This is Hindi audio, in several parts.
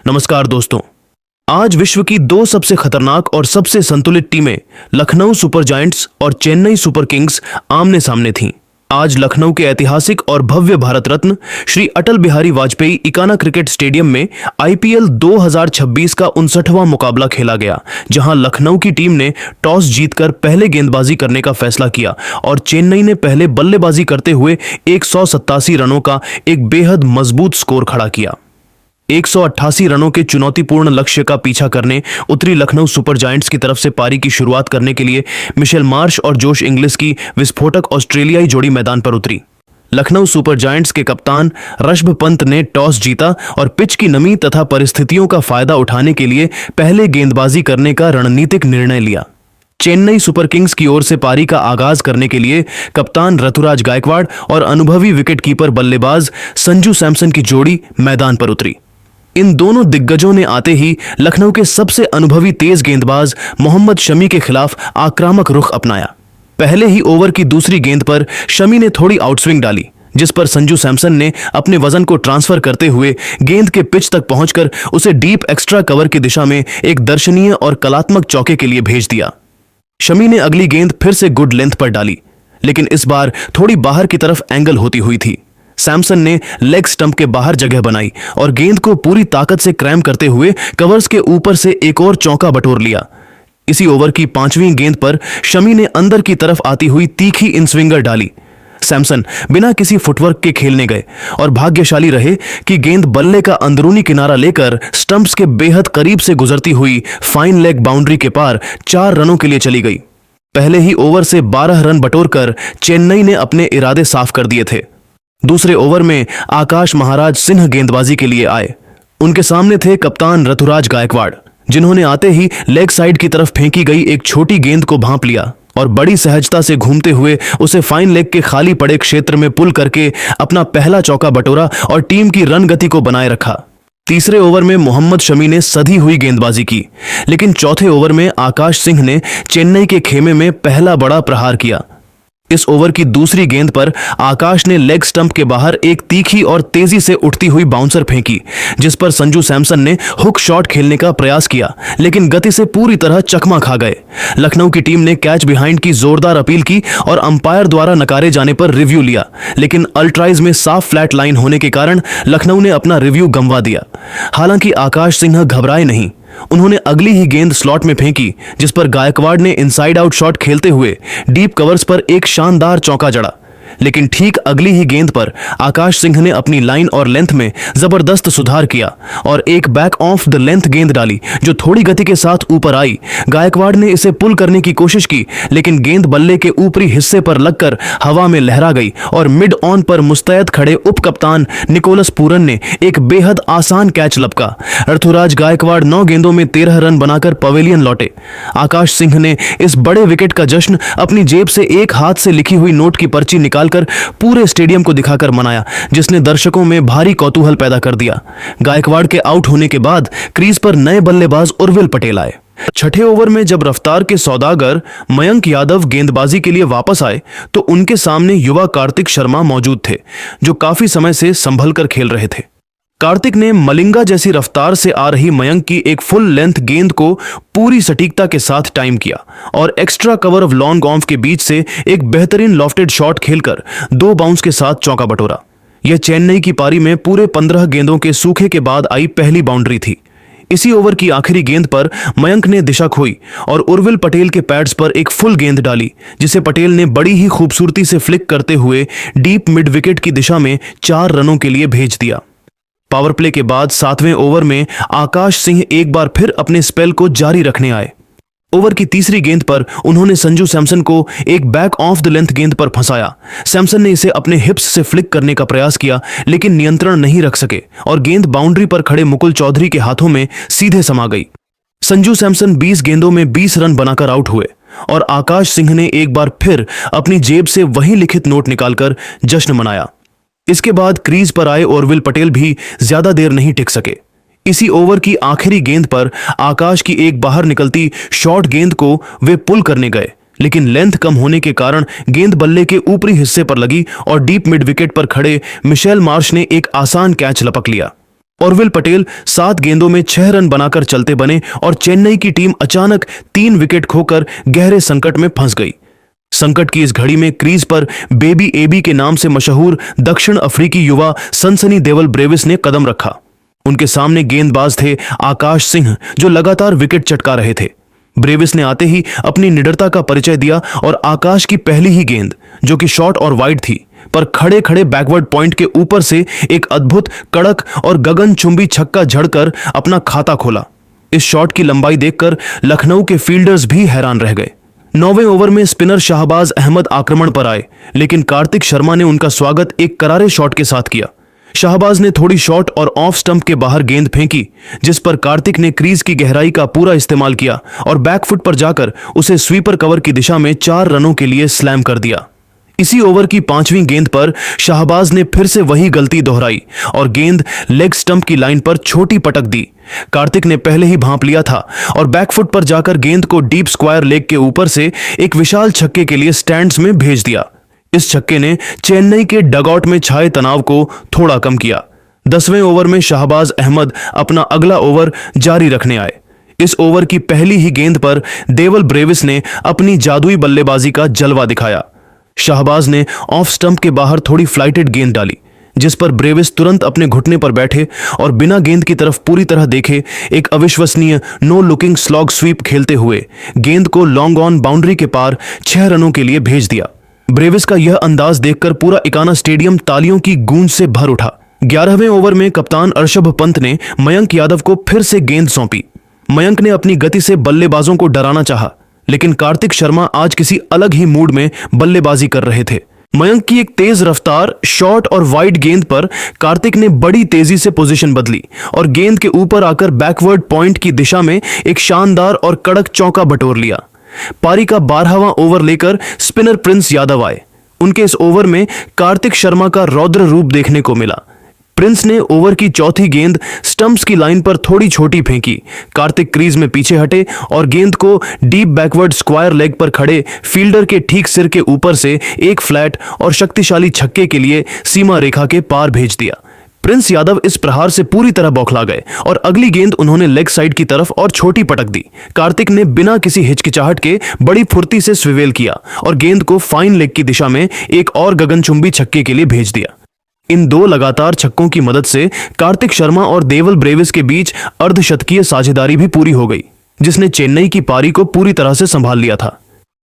नमस्कार दोस्तों। आज विश्व की दो सबसे खतरनाक और सबसे संतुलित टीमें लखनऊ सुपर जायंट्स और चेन्नई सुपर किंग्स आमने सामने थीं। आज लखनऊ के ऐतिहासिक और भव्य भारत रत्न श्री अटल बिहारी वाजपेयी इकाना क्रिकेट स्टेडियम में आईपीएल 2026 का 59वां मुकाबला खेला गया, जहां लखनऊ की टीम ने टॉस जीतकर पहले गेंदबाजी करने का फैसला किया और चेन्नई ने पहले बल्लेबाजी करते हुए 187 रनों का एक बेहद मजबूत स्कोर खड़ा किया। 188 रनों के चुनौतीपूर्ण लक्ष्य का पीछा करने उतरी लखनऊ सुपर जायंट्स की तरफ से पारी की शुरुआत करने के लिए मिशेल मार्श और जोश इंग्लिस की विस्फोटक ऑस्ट्रेलियाई जोड़ी मैदान पर उतरी। लखनऊ सुपर जायंट्स के कप्तान ऋषभ पंत ने टॉस जीता और पिच की नमी तथा परिस्थितियों का फायदा उठाने के लिए पहले गेंदबाजी करने का रणनीतिक निर्णय लिया। चेन्नई सुपर किंग्स की ओर से पारी का आगाज करने के लिए कप्तान ऋतुराज गायकवाड़ और अनुभवी विकेटकीपर बल्लेबाज संजू सैमसन की जोड़ी मैदान पर उतरी। इन दोनों दिग्गजों ने आते ही लखनऊ के सबसे अनुभवी तेज गेंदबाज मोहम्मद शमी के खिलाफ आक्रामक रुख अपनाया। पहले ही ओवर की दूसरी गेंद पर शमी ने थोड़ी आउटस्विंग डाली, जिस पर संजू सैमसन ने अपने वजन को ट्रांसफर करते हुए गेंद के पिच तक पहुंचकर उसे डीप एक्स्ट्रा कवर की दिशा में एक दर्शनीय और कलात्मक चौके के लिए भेज दिया। शमी ने अगली गेंद फिर से गुड लेंथ पर डाली, लेकिन इस बार थोड़ी बाहर की तरफ एंगल होती हुई थी। सैमसन ने लेग स्टंप के बाहर जगह बनाई और गेंद को पूरी ताकत से क्रैम करते हुए कवर्स के ऊपर से एक और चौका बटोर लिया। इसी ओवर की 5वीं गेंद पर शमी ने अंदर की तरफ आती हुई तीखी इनस्विंगर डाली। सैमसन बिना किसी फुटवर्क के खेलने गए और भाग्यशाली रहे कि गेंद बल्ले का अंदरूनी किनारा लेकर स्टंप्स के बेहद करीब से गुजरती हुई फाइन लेग बाउंड्री के पार 4 रनों के लिए चली गई। पहले ही ओवर से 12 रन बटोरकर चेन्नई ने अपने इरादे साफ कर दिए थे। दूसरे ओवर में आकाश महाराज सिंह गेंदबाजी के लिए आए। उनके सामने थे कप्तान ऋतुराज गायकवाड़, जिन्होंने आते ही लेग साइड की तरफ फेंकी गई एक छोटी गेंद को भांप लिया और बड़ी सहजता से घूमते हुए उसे फाइन लेग के खाली पड़े क्षेत्र में पुल करके अपना पहला चौका बटोरा और टीम की रन गति को बनाए रखा। तीसरे ओवर में मोहम्मद शमी ने सधी हुई गेंदबाजी की, लेकिन चौथे ओवर में आकाश सिंह ने चेन्नई के खेमे में पहला बड़ा प्रहार किया। इस ओवर की दूसरी गेंद पर आकाश ने लेग स्टंप के बाहर एक तीखी और तेजी से उठती हुई बाउंसर फेंकी, जिस पर संजू सैमसन ने हुक शॉट खेलने का प्रयास किया, लेकिन गति से पूरी तरह चकमा खा गए। लखनऊ की टीम ने कैच बिहाइंड की जोरदार अपील की और अंपायर द्वारा नकारे जाने पर रिव्यू लिया, लेकिन अल्ट्राइज में साफ फ्लैट लाइन होने के कारण लखनऊ ने अपना रिव्यू गंवा दिया। हालांकि आकाश सिंह घबराए नहीं। उन्होंने अगली ही गेंद स्लॉट में फेंकी, जिस पर गायकवाड़ ने इनसाइड आउट शॉट खेलते हुए डीप कवर्स पर एक शानदार चौका जड़ा। लेकिन ठीक अगली ही गेंद पर आकाश सिंह ने अपनी लाइन और लेंथ में जबरदस्त सुधार किया और एक बैक ऑफ द लेंथ गेंद डाली, जो थोड़ी गति के साथ ऊपर आई। गायकवाड़ ने इसे पुल करने की कोशिश की, लेकिन गेंद बल्ले के ऊपरी हिस्से पर लगकर हवा में लहरा गई और मिड ऑन पर मुस्तैद खड़े उप कप्तान निकोलस पूरन ने एक बेहद आसान कैच लपका। ऋतुराज गायकवाड़ 9 गेंदों में 13 रन बनाकर पवेलियन लौटे। आकाश सिंह ने इस बड़े विकेट का जश्न अपनी जेब से एक हाथ से लिखी हुई नोट की पर्ची निकालकर पूरे स्टेडियम को दिखाकर मनाया, जिसने दर्शकों में भारी कौतूहल पैदा कर दिया। गायकवाड़ के आउट होने के बाद क्रीज पर नए बल्लेबाज उर्विल पटेल आए। छठे ओवर में जब रफ्तार के सौदागर मयंक यादव गेंदबाजी के लिए वापस आए, तो उनके सामने युवा कार्तिक शर्मा मौजूद थे, जो काफी समय से संभल कर खेल रहे थे। कार्तिक ने मलिंगा जैसी रफ्तार से आ रही मयंक की एक फुल लेंथ गेंद को पूरी सटीकता के साथ टाइम किया और extra cover of long off के बीच से एक बेहतरीन लॉफ्टेड शॉट खेलकर 2 बाउंस के साथ चौका बटोरा। यह चेन्नई की पारी में पूरे 15 गेंदों के सूखे के बाद आई पहली बाउंड्री थी। इसी ओवर की आखिरी गेंद पर मयंक ने दिशा खोई और उर्विल पटेल के पैड्स पर एक फुल गेंद डाली, जिसे पटेल ने बड़ी ही खूबसूरती से फ्लिक करते हुए डीप मिड विकेट की दिशा में 4 रनों के लिए भेज दिया। पावर प्ले के बाद 7वें ओवर में आकाश सिंह एक बार फिर अपने स्पेल को जारी रखने आए। ओवर की तीसरी गेंद पर उन्होंने संजू सैमसन को एक बैक ऑफ द लेंथ गेंद पर फंसाया। सैमसन ने इसे अपने हिप्स से फ्लिक करने का प्रयास किया, लेकिन नियंत्रण नहीं रख सके और गेंद बाउंड्री पर खड़े मुकुल चौधरी के हाथों में सीधे समा गई। संजू सैमसन 20 गेंदों में 20 रन बनाकर आउट हुए और आकाश सिंह ने एक बार फिर अपनी जेब से वही लिखित नोट निकालकर जश्न मनाया। इसके बाद क्रीज पर आए उर्विल पटेल भी ज्यादा देर नहीं टिक सके। इसी ओवर की आखिरी गेंद पर आकाश की एक बाहर निकलती शॉर्ट गेंद को वे पुल करने गए, लेकिन लेंथ कम होने के कारण गेंद बल्ले के ऊपरी हिस्से पर लगी और डीप मिड विकेट पर खड़े मिशेल मार्श ने एक आसान कैच लपक लिया। ऑर्विल पटेल 7 गेंदों में 6 रन बनाकर चलते बने और चेन्नई की टीम अचानक 3 विकेट खोकर गहरे संकट में फंस गई। संकट की इस घड़ी में क्रीज पर बेबी एबी के नाम से मशहूर दक्षिण अफ्रीकी युवा सनसनी देवल ब्रेविस ने कदम रखा। उनके सामने गेंदबाज थे आकाश सिंह, जो लगातार विकेट चटका रहे थे। ब्रेविस ने आते ही अपनी निडरता का परिचय दिया और आकाश की पहली ही गेंद, जो कि शॉर्ट और वाइड थी, पर खड़े खड़े बैकवर्ड पॉइंट के ऊपर से एक अद्भुत, कड़क और गगनचुंबी छक्का झड़कर अपना खाता खोला। इस शॉट की लंबाई देखकर लखनऊ के फील्डर्स भी हैरान रह गए। 9वें ओवर में स्पिनर शाहबाज अहमद आक्रमण पर आए, लेकिन कार्तिक शर्मा ने उनका स्वागत एक करारे शॉट के साथ किया। शाहबाज ने थोड़ी शॉर्ट और ऑफ स्टंप के बाहर गेंद फेंकी, जिस पर कार्तिक ने क्रीज की गहराई का पूरा इस्तेमाल किया और बैकफुट पर जाकर उसे स्वीपर कवर की दिशा में 4 रनों के लिए स्लैम कर दिया। इसी ओवर की 5वीं गेंद पर शाहबाज ने फिर से वही गलती दोहराई और गेंद लेग स्टंप की लाइन पर छोटी पटक दी। कार्तिक ने पहले ही भांप लिया था और बैकफुट पर जाकर गेंद को डीप स्क्वायर लेग के ऊपर से एक विशाल छक्के के लिए स्टैंड्स में भेज दिया। इस छक्के ने चेन्नई के डगआउट में छाए तनाव को थोड़ा कम किया। 10वें ओवर में शाहबाज अहमद अपना अगला ओवर जारी रखने आए। इस ओवर की पहली ही गेंद पर देवल ब्रेविस ने अपनी जादुई बल्लेबाजी का जलवा दिखाया। शाहबाज ने ऑफ स्टंप के बाहर थोड़ी फ्लाइटेड गेंद डाली, जिस पर ब्रेविस तुरंत अपने घुटने पर बैठे और बिना गेंद की तरफ पूरी तरह देखे एक अविश्वसनीय नो लुकिंग स्लॉग स्वीप खेलते हुए गेंद को लॉन्ग ऑन बाउंड्री के पार 6 रनों के लिए भेज दिया। ब्रेविस का यह अंदाज देखकर पूरा इकाना स्टेडियम तालियों की गूंज से भर उठा। 11वें ओवर में कप्तान ऋषभ पंत ने मयंक यादव को फिर से गेंद सौंपी। मयंक ने अपनी गति से बल्लेबाजों को डराना चाहा, लेकिन कार्तिक शर्मा आज किसी अलग ही मूड में बल्लेबाजी कर रहे थे। मयंक की एक तेज रफ्तार शॉर्ट और वाइड गेंद पर कार्तिक ने बड़ी तेजी से पोजीशन बदली और गेंद के ऊपर आकर बैकवर्ड पॉइंट की दिशा में एक शानदार और कड़क चौका बटोर लिया। पारी का 12वां ओवर लेकर स्पिनर प्रिंस यादव आए। उनके इस ओवर में कार्तिक शर्मा का रौद्र रूप देखने को मिला। प्रिंस ने ओवर की चौथी गेंद स्टंप्स की लाइन पर थोड़ी छोटी फेंकी। कार्तिक क्रीज में पीछे हटे और गेंद को डीप बैकवर्ड स्क्वायर लेग पर खड़े फील्डर के ठीक सिर के ऊपर से एक फ्लैट और शक्तिशाली छक्के के लिए सीमा रेखा के पार भेज दिया। प्रिंस यादव इस प्रहार से पूरी तरह बौखला गए और अगली गेंद उन्होंने लेग साइड की तरफ और छोटी पटक दी। कार्तिक ने बिना किसी हिचकिचाहट के बड़ी फुर्ती से स्विवेल किया और गेंद को फाइन लेग की दिशा में एक और गगनचुंबी छक्के के लिए भेज दिया। इन 2 लगातार छक्कों की मदद से कार्तिक शर्मा और देवल ब्रेविस के बीच अर्धशतकीय साझेदारी भी पूरी हो गई, जिसने चेन्नई की पारी को पूरी तरह से संभाल लिया था।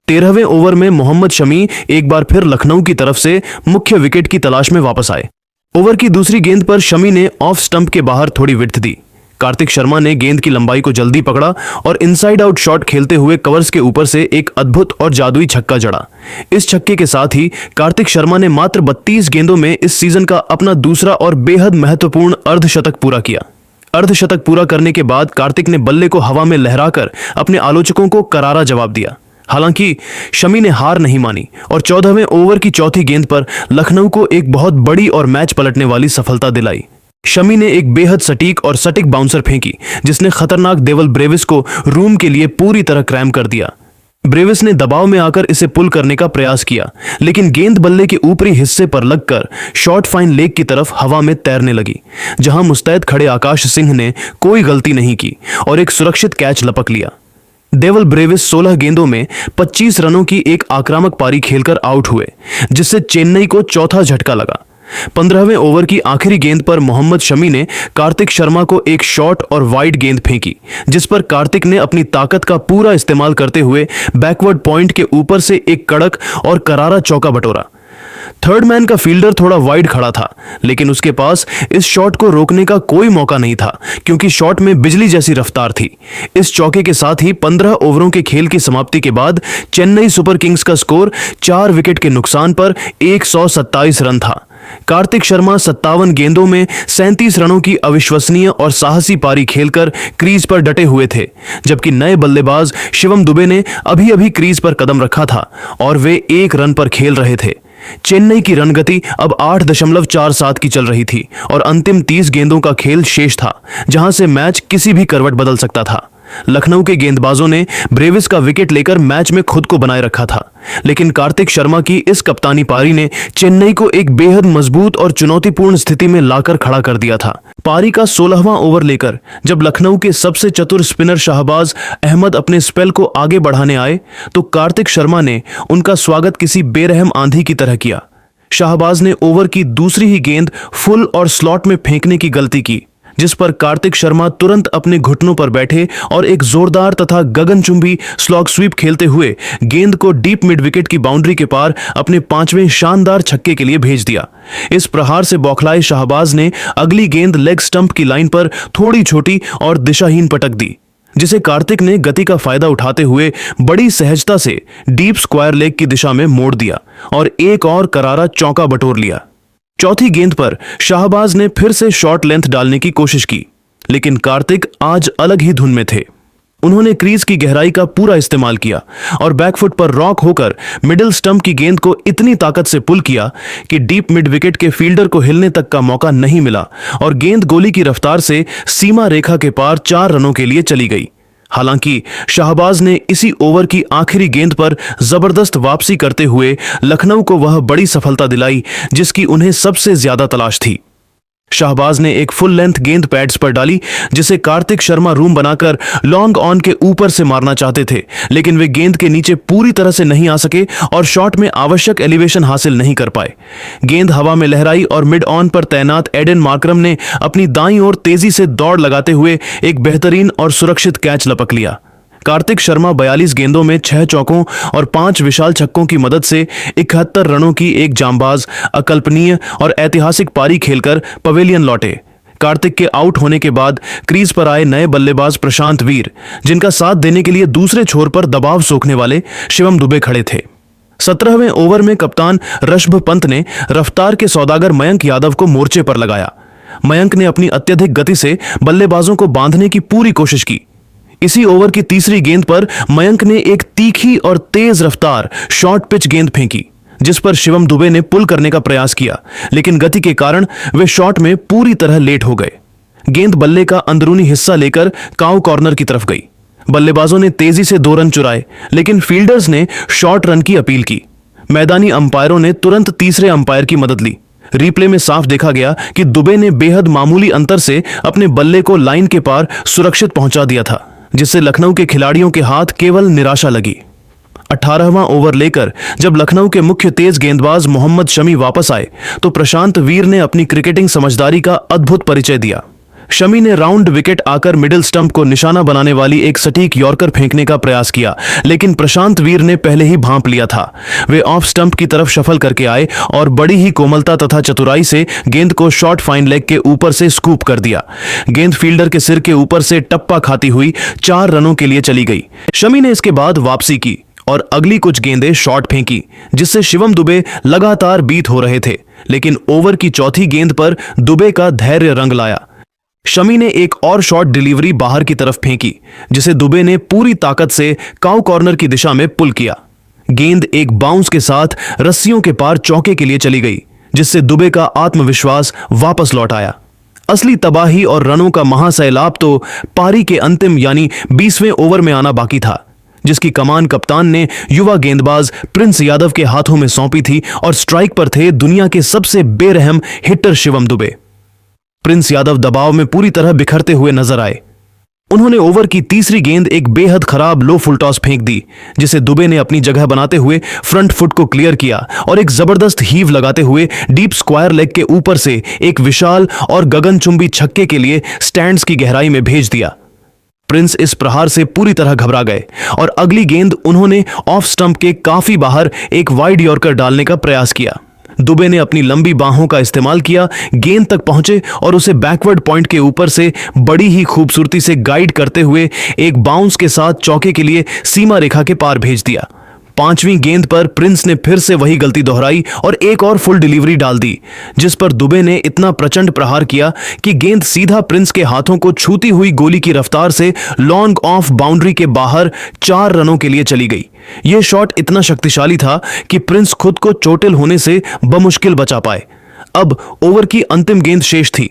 13वें ओवर में मोहम्मद शमी एक बार फिर लखनऊ की तरफ से मुख्य विकेट की तलाश में वापस आए। ओवर की दूसरी गेंद पर शमी ने ऑफ स्टंप के बाहर थोड़ी विड्थ दी। कार्तिक शर्मा ने गेंद की लंबाई को जल्दी पकड़ा और इनसाइड आउट शॉट खेलते हुए कवर्स के ऊपर से एक अद्भुत और जादुई छक्का जड़ा। इस छक्के के साथ ही कार्तिक शर्मा ने मात्र 32 गेंदों में इस सीजन का अपना दूसरा और बेहद महत्वपूर्ण अर्धशतक पूरा किया। अर्धशतक पूरा करने के बाद कार्तिक ने बल्ले को हवा में लहराकर अपने आलोचकों को करारा जवाब दिया। हालांकि शमी ने हार नहीं मानी और 14वें ओवर की चौथी गेंद पर लखनऊ को एक बहुत बड़ी और मैच पलटने वाली सफलता दिलाई। शमी ने एक बेहद सटीक और सटीक बाउंसर फेंकी, जिसने खतरनाक देवल ब्रेविस को रूम के लिए पूरी तरह क्रैम कर दिया। ब्रेविस ने दबाव में आकर इसे पुल करने का प्रयास किया, लेकिन गेंद बल्ले के ऊपरी हिस्से पर लगकर शॉर्ट फाइन लेग की तरफ हवा में तैरने लगी, जहां मुस्तैद खड़े आकाश सिंह ने कोई गलती नहीं की और एक सुरक्षित कैच लपक लिया। देवल ब्रेविस 16 गेंदों में 25 रनों की एक आक्रामक पारी खेलकर आउट हुए, जिससे चेन्नई को चौथा झटका लगा। 15वें ओवर की आखिरी गेंद पर मोहम्मद शमी ने कार्तिक शर्मा को एक शॉर्ट और वाइड गेंद फेंकी, जिस पर कार्तिक ने अपनी ताकत का पूरा इस्तेमाल करते हुए बैकवर्ड पॉइंट के ऊपर से एक कड़क और करारा चौका बटोरा। थर्ड मैन का फील्डर थोड़ा वाइड खड़ा था, लेकिन उसके पास इस शॉट को रोकने का कोई मौका नहीं था, क्योंकि शॉट में बिजली जैसी रफ्तार थी। इस चौके के साथ ही 15 ओवरों के खेल की समाप्ति के बाद चेन्नई सुपर किंग्स का स्कोर 4 विकेट के नुकसान पर 127 रन था। कार्तिक शर्मा 57 गेंदों में 37 रनों की अविश्वसनीय और साहसी पारी खेलकर क्रीज पर डटे हुए थे, जबकि नए बल्लेबाज शिवम दुबे ने अभी अभी क्रीज पर कदम रखा था और वे 1 रन पर खेल रहे थे। चेन्नई की रन गति अब 8.47 की चल रही थी और अंतिम 30 गेंदों का खेल शेष था, जहां से मैच किसी भी करवट बदल सकता था। लखनऊ के गेंदबाजों ने ब्रेविस का विकेट लेकर मैच में खुद को बनाए रखा था, लेकिन कार्तिक शर्मा की इस कप्तानी पारी ने चेन्नई को एक बेहद मजबूत और चुनौतीपूर्ण स्थिति में लाकर खड़ा कर दिया था। पारी का 16वां ओवर लेकर जब लखनऊ के सबसे चतुर स्पिनर शाहबाज अहमद अपने स्पेल को आगे बढ़ाने आए तो कार्तिक शर्मा ने उनका स्वागत किसी बेरहम आंधी की तरह किया। शाहबाज ने ओवर की दूसरी ही गेंद फुल और स्लॉट में फेंकने की गलती की, जिस पर कार्तिक शर्मा तुरंत अपने घुटनों पर बैठे और एक जोरदार तथा गगनचुंबी स्लॉग स्वीप खेलते हुए गेंद को डीप मिड विकेट की बाउंड्री के पार अपने 5वें शानदार छक्के के लिए भेज दिया। इस प्रहार से बौखलाए शाहबाज ने अगली गेंद लेग स्टंप की लाइन पर थोड़ी छोटी और दिशाहीन पटक दी, जिसे कार्तिक ने गति का फायदा उठाते हुए बड़ी सहजता से डीप स्क्वायर लेग की दिशा में मोड़ दिया और एक और करारा चौका बटोर लिया। चौथी गेंद पर शाहबाज ने फिर से शॉर्ट लेंथ डालने की कोशिश की, लेकिन कार्तिक आज अलग ही धुन में थे। उन्होंने क्रीज की गहराई का पूरा इस्तेमाल किया और बैकफुट पर रॉक होकर मिडिल स्टंप की गेंद को इतनी ताकत से पुल किया कि डीप मिड विकेट के फील्डर को हिलने तक का मौका नहीं मिला और गेंद गोली की रफ्तार से सीमा रेखा के पार 4 रनों के लिए चली गई। हालांकि शाहबाज ने इसी ओवर की आखिरी गेंद पर जबरदस्त वापसी करते हुए लखनऊ को वह बड़ी सफलता दिलाई जिसकी उन्हें सबसे ज्यादा तलाश थी। शाहबाज ने एक फुल लेंथ गेंद पैड्स पर डाली, जिसे कार्तिक शर्मा रूम बनाकर लॉन्ग ऑन के ऊपर से मारना चाहते थे, लेकिन वे गेंद के नीचे पूरी तरह से नहीं आ सके और शॉट में आवश्यक एलिवेशन हासिल नहीं कर पाए। गेंद हवा में लहराई और मिड ऑन पर तैनात एडन मार्करम ने अपनी दाईं ओर तेजी से दौड़ लगाते हुए एक बेहतरीन और सुरक्षित कैच लपक लिया। कार्तिक शर्मा 42 गेंदों में 6 चौकों और 5 विशाल छक्कों की मदद से 71 रनों की एक जांबाज, अकल्पनीय और ऐतिहासिक पारी खेलकर पवेलियन लौटे। कार्तिक के आउट होने के बाद क्रीज पर आए नए बल्लेबाज प्रशांत वीर, जिनका साथ देने के लिए दूसरे छोर पर दबाव सोखने वाले शिवम दुबे खड़े थे। 17वें ओवर में कप्तान ऋषभ पंत ने रफ्तार के सौदागर मयंक यादव को मोर्चे पर लगाया। मयंक ने अपनी अत्यधिक गति से बल्लेबाजों को बांधने की पूरी कोशिश की। इसी ओवर की तीसरी गेंद पर मयंक ने एक तीखी और तेज रफ्तार शॉर्ट पिच गेंद फेंकी, जिस पर शिवम दुबे ने पुल करने का प्रयास किया, लेकिन गति के कारण वे शॉट में पूरी तरह लेट हो गए। गेंद बल्ले का अंदरूनी हिस्सा लेकर काउ कॉर्नर की तरफ गई। बल्लेबाजों ने तेजी से 2 रन चुराए, लेकिन फील्डर्स ने शॉर्ट रन की अपील की। मैदानी अंपायरों ने तुरंत तीसरे अंपायर की मदद ली। रिप्ले में साफ देखा गया कि दुबे ने बेहद मामूली अंतर से अपने बल्ले को लाइन के पार सुरक्षित पहुंचा दिया था, जिससे लखनऊ के खिलाड़ियों के हाथ केवल निराशा लगी। 18वां ओवर लेकर जब लखनऊ के मुख्य तेज गेंदबाज मोहम्मद शमी वापस आए तो प्रशांत वीर ने अपनी क्रिकेटिंग समझदारी का अद्भुत परिचय दिया। शमी ने राउंड विकेट आकर मिडिल स्टंप को निशाना बनाने वाली एक सटीक यॉर्कर फेंकने का प्रयास किया, लेकिन प्रशांत वीर ने पहले ही भांप लिया था। वे ऑफ स्टंप की तरफ शफल करके आए और बड़ी ही कोमलता तथा चतुराई से गेंद को शॉर्ट फाइन लेग के ऊपर से स्कूप कर दिया। गेंद फील्डर के सिर के ऊपर से टप्पा खाती हुई 4 रनों के लिए चली गई। शमी ने इसके बाद वापसी की और अगली कुछ गेंदें शॉर्ट फेंकी, जिससे शिवम दुबे लगातार बीट हो रहे थे, लेकिन ओवर की चौथी गेंद पर दुबे का धैर्य रंग लाया। शमी ने एक और शॉर्ट डिलीवरी बाहर की तरफ फेंकी, जिसे दुबे ने पूरी ताकत से काउ कॉर्नर की दिशा में पुल किया। गेंद एक बाउंस के साथ रस्सियों के पार चौके के लिए चली गई, जिससे दुबे का आत्मविश्वास वापस लौट आया। असली तबाही और रनों का महासैलाब तो पारी के अंतिम यानी 20वें ओवर में आना बाकी था, जिसकी कमान कप्तान ने युवा गेंदबाज प्रिंस यादव के हाथों में सौंपी थी और स्ट्राइक पर थे दुनिया के सबसे बेरहम हिटर शिवम दुबे। प्रिंस यादव दबाव में पूरी तरह बिखरते हुए नजर आए। उन्होंने ओवर की तीसरी गेंद एक बेहद खराब लो फुल टॉस फेंक दी, जिसे दुबे ने अपनी जगह बनाते हुए फ्रंट फुट को क्लियर किया और एक जबरदस्त हीव लगाते हुए डीप स्क्वायर लेग के ऊपर से एक विशाल और गगनचुंबी छक्के के लिए स्टैंड्स की गहराई में भेज दिया। प्रिंस इस प्रहार से पूरी तरह घबरा गए और अगली गेंद उन्होंने ऑफ स्टंप के काफी बाहर एक वाइड यॉर्कर डालने का प्रयास किया। दुबे ने अपनी लंबी बाहों का इस्तेमाल किया, गेंद तक पहुंचे और उसे बैकवर्ड पॉइंट के ऊपर से बड़ी ही खूबसूरती से गाइड करते हुए एक बाउंस के साथ चौके के लिए सीमा रेखा के पार भेज दिया। 5वीं गेंद पर प्रिंस ने फिर से वही गलती दोहराई और एक और फुल डिलीवरी डाल दी, जिस पर दुबे ने इतना प्रचंड प्रहार किया कि गेंद सीधा प्रिंस के हाथों को छूती हुई गोली की रफ्तार से लॉन्ग ऑफ बाउंड्री के बाहर 4 रनों के लिए चली गई। यह शॉट इतना शक्तिशाली था कि प्रिंस खुद को चोटिल होने से बमुश्किल बचा पाए। अब ओवर की अंतिम गेंद शेष थी।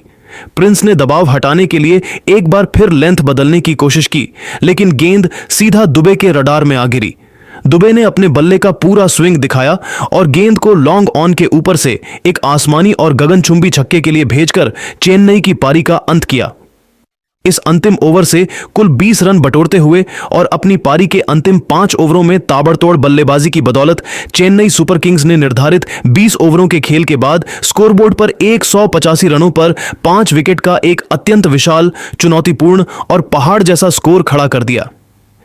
प्रिंस ने दबाव हटाने के लिए एक बार फिर लेंथ बदलने की कोशिश की, लेकिन गेंद सीधा दुबे के रडार में आ गिरी। दुबे ने अपने बल्ले का पूरा स्विंग दिखाया और गेंद को लॉन्ग ऑन के ऊपर से एक आसमानी और गगनचुंबी छक्के के लिए भेजकर चेन्नई की पारी का अंत किया। इस अंतिम ओवर से कुल 20 रन बटोरते हुए और अपनी पारी के अंतिम 5 ओवरों में ताबड़तोड़ बल्लेबाजी की बदौलत चेन्नई सुपर किंग्स ने निर्धारित 20 ओवरों के खेल के बाद स्कोरबोर्ड पर 185 रनों पर 5 विकेट का एक अत्यंत विशाल, चुनौतीपूर्ण और पहाड़ जैसा स्कोर खड़ा कर दिया।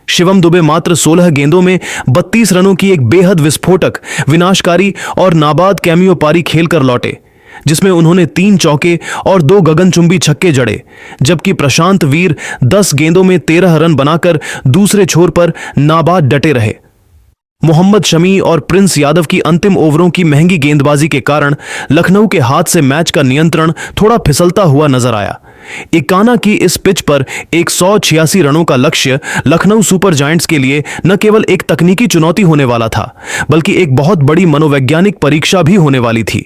शिवम दुबे मात्र 16 गेंदों में 32 रनों की एक बेहद विस्फोटक, विनाशकारी और नाबाद कैमियो पारी खेलकर लौटे, जिसमें उन्होंने 3 चौके और 2 गगनचुंबी छक्के जड़े, जबकि प्रशांत वीर 10 गेंदों में 13 रन बनाकर दूसरे छोर पर नाबाद डटे रहे। मोहम्मद शमी और प्रिंस यादव की अंतिम ओवरों की महंगी गेंदबाजी के कारण लखनऊ के हाथ से मैच का नियंत्रण थोड़ा फिसलता हुआ नजर आया। इकाना की इस पिच पर 186 रनों का लक्ष्य लखनऊ सुपर जायंट्स के लिए न केवल एक तकनीकी चुनौती होने वाला था, बल्कि एक बहुत बड़ी मनोवैज्ञानिक परीक्षा भी होने वाली थी।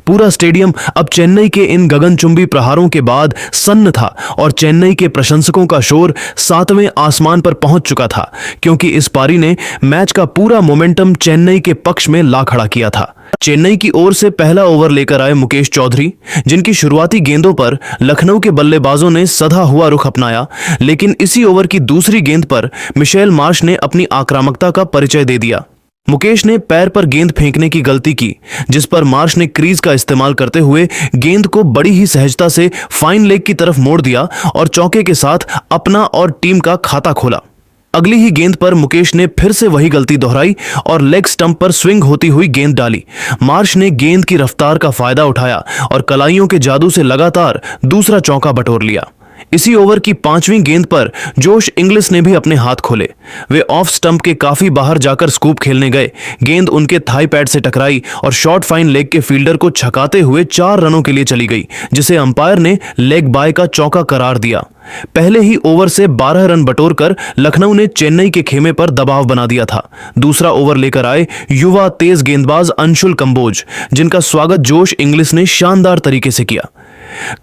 पूरा स्टेडियम अब चेन्नई के इन गगनचुंबी प्रहारों के बाद सन्न था और चेन्नई के प्रशंसकों का शोर 7वें आसमान पर पहुंच चुका था, क्योंकि इस पारी ने मैच का पूरा मोमेंटम चेन्नई के पक्ष में ला खड़ा किया था। चेन्नई की ओर से पहला ओवर लेकर आए मुकेश चौधरी, जिनकी शुरुआती गेंदों पर लखनऊ के बल्लेबाजों ने सधा हुआ रुख अपनाया, लेकिन इसी ओवर की दूसरी गेंद पर मिशेल मार्श ने अपनी आक्रामकता का परिचय दे दिया। मुकेश ने पैर पर गेंद फेंकने की गलती की, जिस पर मार्श ने क्रीज का इस्तेमाल करते हुए गेंद को बड़ी ही सहजता से फाइन लेग की तरफ मोड़ दिया और चौके के साथ अपना और टीम का खाता खोला। अगली ही गेंद पर मुकेश ने फिर से वही गलती दोहराई और लेग स्टंप पर स्विंग होती हुई गेंद डाली। मार्श ने गेंद की रफ्तार का फायदा उठाया और कलाइयों के जादू से लगातार दूसरा चौका बटोर लिया। इसी ओवर की 5वीं गेंद पर जोश इंग्लिस ने भी अपने हाथ खोले। वे ऑफ स्टंप के काफी बाहर जाकर स्कूप खेलने गए। गेंद उनके थाई पैड से टकराई और शॉर्ट फाइन लेग के फील्डर को छकाते हुए 4 रनों के लिए चली गई, जिसे अंपायर ने लेग बाय का चौका करार दिया। पहले ही ओवर से 12 रन बटोरकर लखनऊ ने चेन्नई के खेमे पर दबाव बना दिया था। दूसरा ओवर लेकर आए युवा तेज गेंदबाज अंशुल कंबोज, जिनका स्वागत जोश इंग्लिस ने शानदार तरीके से किया।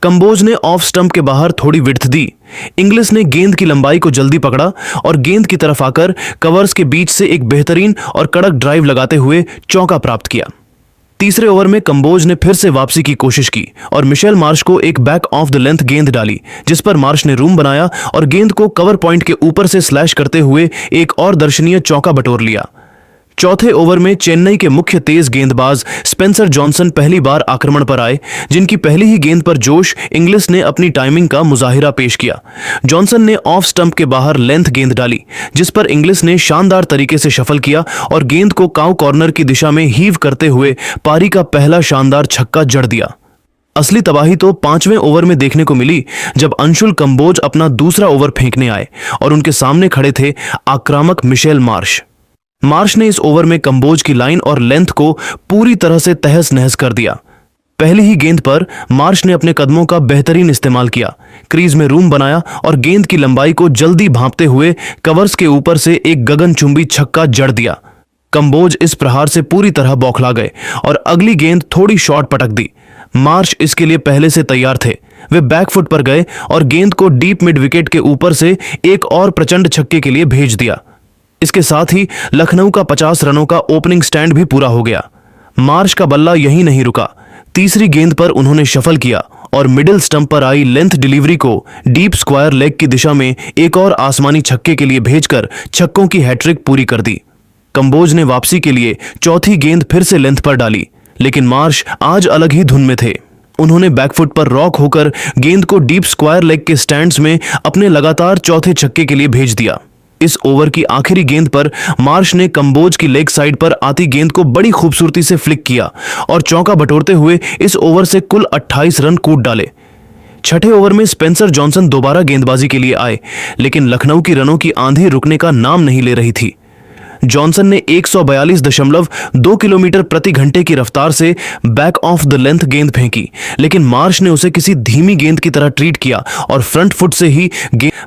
कंबोज ने ऑफ स्टंप के बाहर थोड़ी विड्थ दी। इंग्लिस ने गेंद की लंबाई को जल्दी पकड़ा और गेंद की तरफ आकर कवर्स के बीच से एक बेहतरीन और कड़क ड्राइव लगाते हुए चौका प्राप्त किया। तीसरे ओवर में कंबोज ने फिर से वापसी की कोशिश की और मिशेल मार्श को एक बैक ऑफ द लेंथ गेंद डाली, जिस पर मार्श ने रूम बनाया और गेंद को कवर पॉइंट के ऊपर से स्लैश करते हुए एक और दर्शनीय चौका बटोर लिया। चौथे ओवर में चेन्नई के मुख्य तेज गेंदबाज स्पेंसर जॉनसन पहली बार आक्रमण पर आए, जिनकी पहली ही गेंद पर जोश इंग्लिस ने अपनी टाइमिंग का मुजाहिरा पेश किया। जॉनसन ने ऑफ स्टंप के बाहर लेंथ गेंद डाली, जिस पर इंग्लिस ने शानदार तरीके से शफल किया और गेंद को काउ कॉर्नर की दिशा में हीव करते हुए पारी का पहला शानदार छक्का जड़ दिया। असली तबाही तो 5वें ओवर में देखने को मिली, जब अंशुल कंबोज अपना दूसरा ओवर फेंकने आए और उनके सामने खड़े थे आक्रामक मिशेल मार्श। मार्श ने इस ओवर में कंबोज की लाइन और लेंथ को पूरी तरह से तहस नहस कर दिया। पहली ही गेंद पर मार्श ने अपने कदमों का बेहतरीन इस्तेमाल किया, क्रीज में रूम बनाया और गेंद की लंबाई को जल्दी भांपते हुए कवर्स के ऊपर से एक गगनचुंबी छक्का जड़ दिया। कंबोज इस प्रहार से पूरी तरह बौखला गए और अगली गेंद थोड़ी शॉर्ट पटक दी। मार्श इसके लिए पहले से तैयार थे। वे बैकफुट पर गए और गेंद को डीप मिड विकेट के ऊपर से एक और प्रचंड छक्के के लिए भेज दिया। इसके साथ ही लखनऊ का 50 रनों का ओपनिंग स्टैंड भी पूरा हो गया। मार्श का बल्ला यहीं नहीं रुका। तीसरी गेंद पर उन्होंने शफल किया और मिडिल स्टंप पर आई लेंथ डिलीवरी को डीप स्क्वायर लेग की दिशा में एक और आसमानी छक्के के लिए भेजकर छक्कों की हैट्रिक पूरी कर दी। कंबोज ने वापसी के लिए चौथी गेंद फिर से लेंथ पर डाली, लेकिन मार्श आज अलग ही धुन में थे। उन्होंने बैकफुट पर रॉक होकर गेंद को डीप स्क्वायर लेग के स्टैंड्स में अपने लगातार चौथे छक्के के लिए भेज दिया। इस ओवर की आखिरी गेंद पर मार्श ने कंबोज की लेग साइड पर आती गेंद को बड़ी खूबसूरती से फ्लिक किया और चौका बटोरते हुए इस ओवर से कुल 28 रन कूद डाले। छठे ओवर में स्पेंसर जॉनसन दोबारा गेंदबाजी के लिए आए, लेकिन लखनऊ की रनों की आंधी रुकने का नाम नहीं ले रही थी। जॉनसन ने 142.2 किलोमीटर प्रति घंटे की रफ्तार से बैक ऑफ द लेंथ गेंद फेंकी, लेकिन मार्श ने उसे किसी धीमी गेंद की तरह ट्रीट किया और फ्रंट फुट से ही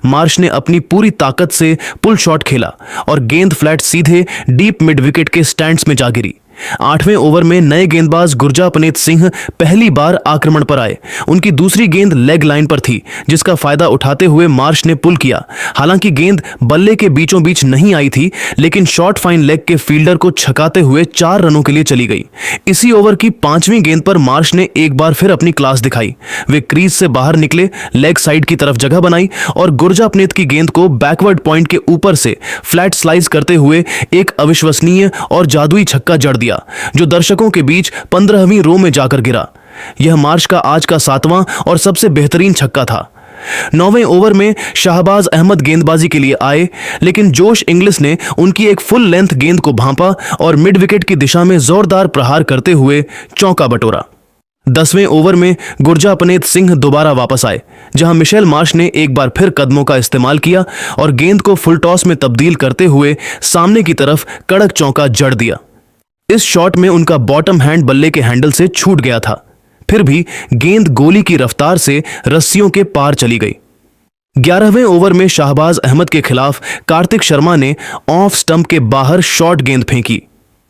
मार्श ने अपनी पूरी ताकत से पुल शॉट खेला और गेंद फ्लैट सीधे डीप मिड विकेट के स्टैंड्स में जा गिरी। 8वें ओवर में नए गेंदबाज गुरजापनेत सिंह पहली बार आक्रमण पर आए। उनकी दूसरी गेंद लेग लाइन पर थी, जिसका फायदा उठाते हुए मार्श ने पुल किया। हालांकि गेंद बल्ले के बीचों बीच नहीं आई थी, लेकिन शॉर्ट फाइन लेग के फील्डर को छकाते हुए 4 रनों के लिए चली गई। इसी ओवर की 5वीं गेंद पर मार्श ने एक बार फिर अपनी क्लास दिखाई। वे क्रीज से बाहर निकले, लेग साइड की तरफ जगह बनाई और गुरजापनेत की गेंद को बैकवर्ड पॉइंट के ऊपर से फ्लैट स्लाइस करते हुए एक अविश्वसनीय और जादुई छक्का जड़ दिया, जो दर्शकों के बीच 15वीं रो में जाकर गिरा। यह मार्श का आज का 7वां और सबसे बेहतरीन छक्का था। 9वें ओवर में शाहबाज अहमद गेंदबाजी के लिए आए, लेकिन जोश इंग्लिस ने उनकी एक फुल लेंथ गेंद को भांपा और मिड विकेट की दिशा में जोरदार प्रहार करते हुए चौका बटोरा। 10वें ओवर में गुरजापनेत सिंह दोबारा वापस आए, जहां मिशेल मार्श ने एक बार फिर कदमों का इस्तेमाल किया और गेंद को फुल टॉस में तब्दील करते हुए सामने की तरफ कड़क चौका जड़ दिया। इस शॉट में उनका बॉटम हैंड बल्ले के हैंडल से छूट गया था, फिर भी गेंद गोली की रफ्तार से रस्सियों के पार चली गई। 11वें ओवर में शाहबाज अहमद के खिलाफ कार्तिक शर्मा ने ऑफ स्टंप के बाहर शॉर्ट गेंद फेंकी,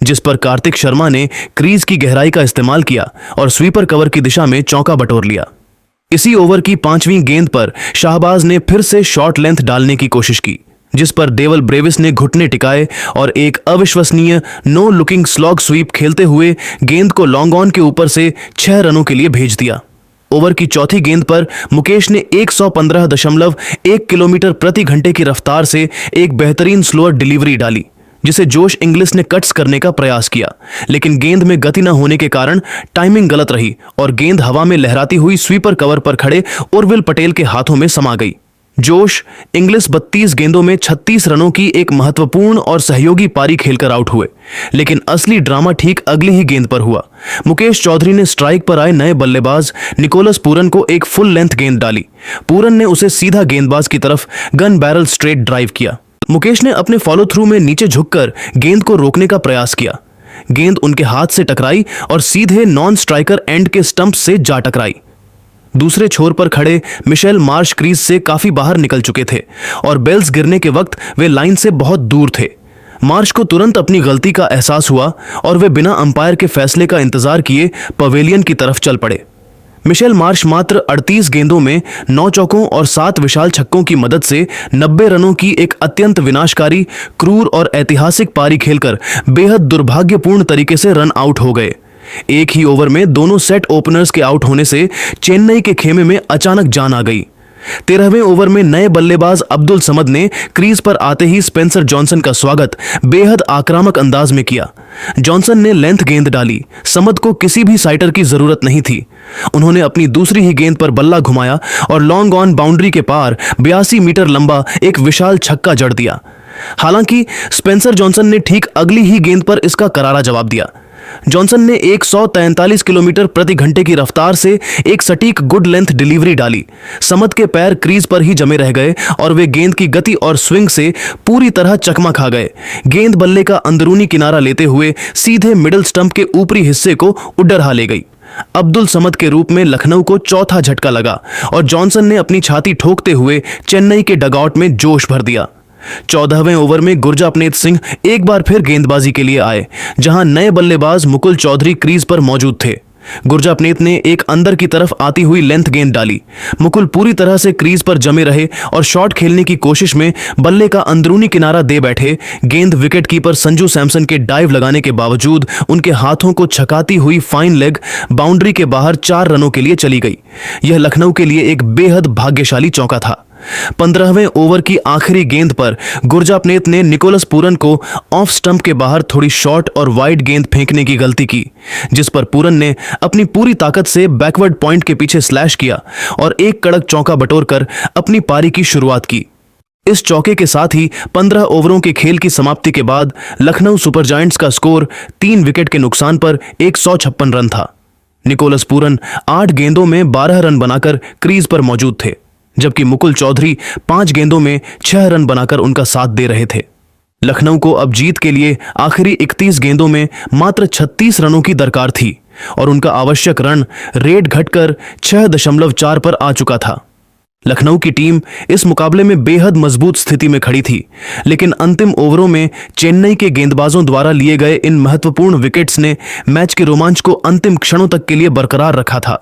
जिस पर कार्तिक शर्मा ने क्रीज की गहराई का इस्तेमाल किया और स्वीपर कवर की दिशा में चौका बटोर लिया। इसी ओवर की 5वीं गेंद पर शाहबाज ने फिर से शॉर्ट लेंथ डालने की कोशिश की, जिस पर डेवल ब्रेविस ने घुटने टिकाए और एक अविश्वसनीय नो लुकिंग स्लॉग स्वीप खेलते हुए गेंद को लॉन्ग ऑन के ऊपर से 6 रनों के लिए भेज दिया। ओवर की चौथी गेंद पर मुकेश ने 115.1 किलोमीटर प्रति घंटे की रफ्तार से एक बेहतरीन स्लोअर डिलीवरी डाली, जिसे जोश इंग्लिस ने कट्स करने का प्रयास किया, लेकिन गेंद में गति न होने के कारण टाइमिंग गलत रही और गेंद हवा में लहराती हुई स्वीपर कवर पर खड़े उर्विल पटेल के हाथों में समा गई। जोश इंग्लिस 32 गेंदों में 36 रनों की एक महत्वपूर्ण और सहयोगी पारी खेलकर आउट हुए, लेकिन असली ड्रामा ठीक अगली ही गेंद पर हुआ। मुकेश चौधरी ने स्ट्राइक पर आए नए बल्लेबाज निकोलस पूरन को एक फुल लेंथ गेंद डाली। पूरन ने उसे सीधा गेंदबाज की तरफ गन बैरल स्ट्रेट ड्राइव किया। मुकेश ने अपने फॉलो थ्रू में नीचे झुककर गेंद को रोकने का प्रयास किया। गेंद उनके हाथ से टकराई और सीधे नॉन स्ट्राइकर एंड के स्टंप से जा टकराई। दूसरे छोर पर खड़े मिशेल मार्श क्रीज से काफी बाहर निकल चुके थे और बेल्स गिरने के वक्त वे लाइन से बहुत दूर थे। मार्श को तुरंत अपनी गलती का एहसास हुआ और वे बिना अंपायर के फैसले का इंतजार किए पवेलियन की तरफ चल पड़े। मिशेल मार्श मात्र 38 गेंदों में 9 चौकों और 7 विशाल छक्कों की मदद से 90 रनों की एक अत्यंत विनाशकारी, क्रूर और ऐतिहासिक पारी खेलकर बेहद दुर्भाग्यपूर्ण तरीके से रन आउट हो गए। एक ही ओवर में दोनों सेट ओपनर्स के आउट होने से चेन्नई के खेमे में अचानक जान आ गई। 13वें ओवर में नए बल्लेबाज अब्दुल समद ने क्रीज पर आते ही स्पेंसर जॉनसन का स्वागत बेहद आक्रामक अंदाज में किया। जॉनसन ने लेंथ गेंद डाली। समद को किसी भी साइटर की जरूरत नहीं थी। उन्होंने अपनी दूसरी ही गेंद पर बल्ला घुमाया और लॉन्ग ऑन बाउंड्री के पार 82 मीटर लंबा एक विशाल छक्का जड़ दिया। हालांकि स्पेंसर जॉनसन ने ठीक अगली ही गेंद पर इसका करारा जवाब दिया। जॉनसन ने 143 किलोमीटर प्रति घंटे की रफ्तार से एक सटीक गुड लेंथ डिलीवरी डाली। समद के पैर क्रीज पर ही जमे रह गए और वे गेंद की गति और स्विंग से पूरी तरह चकमा खा गए। गेंद बल्ले का अंदरूनी किनारा लेते हुए सीधे मिडिल स्टंप के ऊपरी हिस्से को उड्डरहा ले गई। अब्दुल समद के रूप में लखनऊ को चौथा झटका लगा और जॉनसन ने अपनी छाती ठोकते हुए चेन्नई के डगआउट में जोश भर दिया। 14वें ओवर में गुरजापनेत सिंह एक बार फिर गेंदबाजी के लिए आए, जहां नए बल्लेबाज मुकुल चौधरी क्रीज पर मौजूद थे। गुरजापनेत ने एक अंदर की तरफ आती हुई लेंथ गेंद डाली। मुकुल पूरी तरह से क्रीज पर जमे रहे और शॉट खेलने की कोशिश में बल्ले का अंदरूनी किनारा दे बैठे। गेंद विकेट कीपर संजू सैमसन के डाइव लगाने के बावजूद उनके हाथों को छकाती हुई फाइन लेग बाउंड्री के बाहर 4 रनों के लिए चली गई। यह लखनऊ के लिए एक बेहद भाग्यशाली चौका था। 15वें ओवर की आखिरी गेंद पर गुरजापनेत ने निकोलस पूरन को ऑफ स्टंप के बाहर थोड़ी शॉर्ट और वाइड गेंद फेंकने की गलती की, जिस पर पूरन ने अपनी पूरी ताकत से बैकवर्ड पॉइंट के पीछे स्लैश किया और एक कड़क चौका बटोरकर अपनी पारी की शुरुआत की। इस चौके के साथ ही 15 ओवरों के खेल की समाप्ति के बाद लखनऊ सुपर जायंट्स का स्कोर 3 विकेट के नुकसान पर 156 रन था। निकोलस पूरन 8 गेंदों में 12 रन बनाकर क्रीज पर मौजूद थे, जबकि मुकुल चौधरी 5 गेंदों में 6 रन बनाकर उनका साथ दे रहे थे। लखनऊ को अब जीत के लिए आखिरी 31 गेंदों में मात्र 36 रनों की दरकार थी और उनका आवश्यक रन रेट घटकर 6.4 पर आ चुका था। लखनऊ की टीम इस मुकाबले में बेहद मजबूत स्थिति में खड़ी थी, लेकिन अंतिम ओवरों में चेन्नई के गेंदबाजों द्वारा लिए गए इन महत्वपूर्ण विकेट्स ने मैच के रोमांच को अंतिम क्षणों तक के लिए बरकरार रखा था।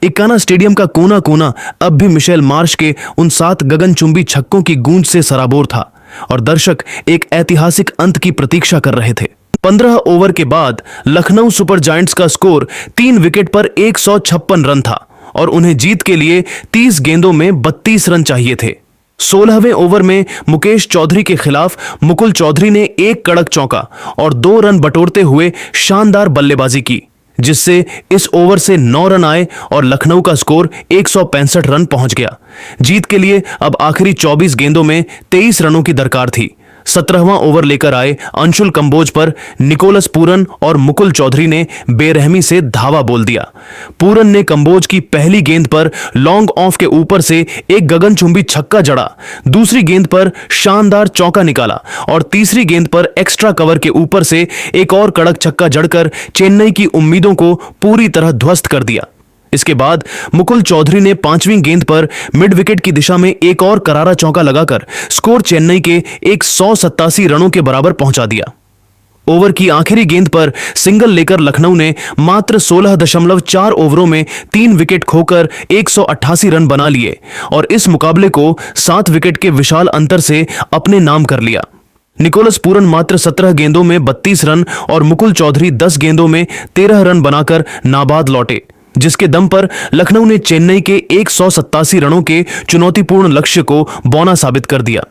इक्काना स्टेडियम का कोना कोना अब भी मिशेल मार्श के उन 7 गगनचुंबी छक्कों की गूंज से सराबोर था और दर्शक एक ऐतिहासिक अंत की प्रतीक्षा कर रहे थे। 15 ओवर के बाद लखनऊ सुपर जायंट्स का स्कोर 3 विकेट पर 156 रन था और उन्हें जीत के लिए 30 गेंदों में 32 रन चाहिए थे। 16वें ओवर में मुकेश चौधरी के खिलाफ मुकुल चौधरी ने एक कड़क चौका और 2 रन बटोरते हुए शानदार बल्लेबाजी की, जिससे इस ओवर से 9 रन आए और लखनऊ का स्कोर 165 रन पहुंच गया। जीत के लिए अब आखिरी 24 गेंदों में 23 रनों की दरकार थी। 17वां ओवर लेकर आए अंशुल कंबोज पर निकोलस पूरन और मुकुल चौधरी ने बेरहमी से धावा बोल दिया। पूरन ने कंबोज की पहली गेंद पर लॉन्ग ऑफ के ऊपर से एक गगनचुंबी छक्का जड़ा, दूसरी गेंद पर शानदार चौका निकाला और तीसरी गेंद पर एक्स्ट्रा कवर के ऊपर से एक और कड़क छक्का जड़कर चेन्नई की उम्मीदों को पूरी तरह ध्वस्त कर दिया। इसके बाद मुकुल चौधरी ने 5वीं गेंद पर मिड विकेट की दिशा में एक और करारा चौका लगाकर स्कोर चेन्नई के 187 रनों के बराबर पहुंचा दिया। ओवर की आखिरी गेंद पर सिंगल लेकर लखनऊ ने मात्र 16.4 ओवरों में 3 विकेट खोकर 188 रन बना लिए और इस मुकाबले को 7 विकेट के विशाल अंतर से अपने नाम कर लिया। निकोलस पूरन मात्र 17 गेंदों में 32 रन और मुकुल चौधरी 10 गेंदों में 13 रन बनाकर नाबाद लौटे, जिसके दम पर लखनऊ ने चेन्नई के 187 रनों के चुनौतीपूर्ण लक्ष्य को बौना साबित कर दिया।